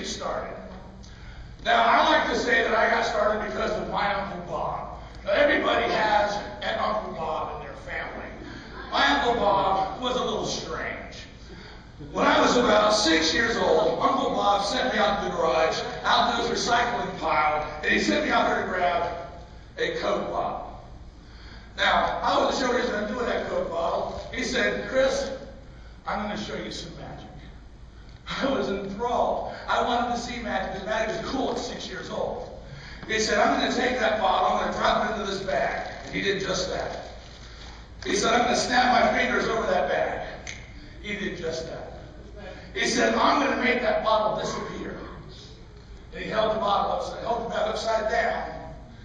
get started. Now, I like to say that I got started because of my Uncle Bob. Now, everybody has an Uncle Bob in their family. My Uncle Bob was a little strange. When I was about 6 years old, Uncle Bob sent me out to the garage, out to his recycling pile, and he sent me out there to grab a Coke bottle. Now, I wasn't sure what he was going to do with that Coke bottle. He said, "Chris, I'm going to show you some magic." I was enthralled. I wanted to see magic, because magic was cool at 6 years old. He said, "I'm going to take that bottle, I'm going to drop it into this bag." And he did just that. He said, "I'm going to snap my fingers over that bag." He did just that. He said, "I'm going to make that bottle disappear." And he held the bag upside down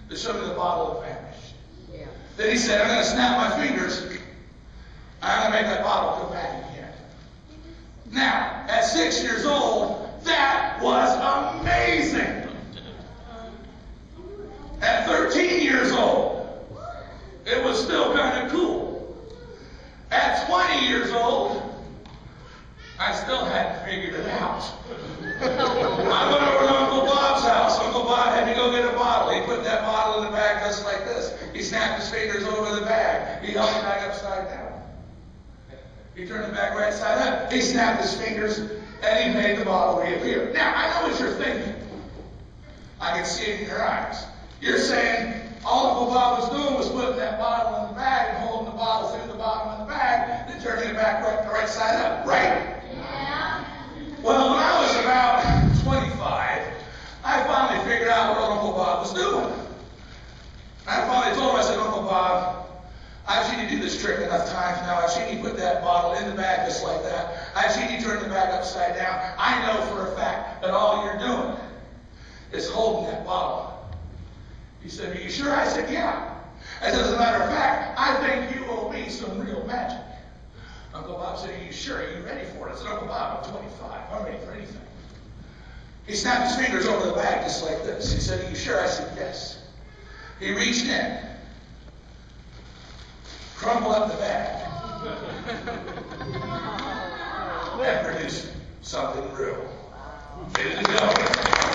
to show me the bottle had vanished. Yeah. Then he said, "I'm going to snap my fingers. I'm going to make that bottle come back again." Now, at 6 years old, that was amazing. At 13 years old, it was still kind of cool. At 20 years old, I still hadn't figured it out. I went over to Uncle Bob's house. Uncle Bob had me go get a bottle. He put that bottle in the bag just like this. He snapped his fingers over the bag. He held the bag upside down. He turned the bag right side up. He snapped his fingers, and he made the bottle reappear. Now, I know what you're thinking. I can see it in your eyes. You're saying all Uncle Bob was doing was putting that bottle in the bag and holding the bottle through the bottom of the bag, then turning it back right side up, right? Yeah. Well, when I was about 25, I finally figured out what Uncle Bob was doing. I finally told him, I said, "Uncle Bob, I've seen you do this trick enough times now. I've seen you put that bottle in the bag just like that. I've seen you turn the bag upside down. I know for a fact that all you're doing is holding that bottle." He said, "Are you sure?" I said, "Yeah." I said, "As a matter of fact, I think you owe me some real magic." Uncle Bob said, "Are you sure? Are you ready for it?" I said, "Uncle Bob, I'm 25. I'm ready for anything." He snapped his fingers over the bag just like this. He said, "Are you sure?" I said, "Yes." He reached in, crumpled up the bag, and produced something real. Ready to go.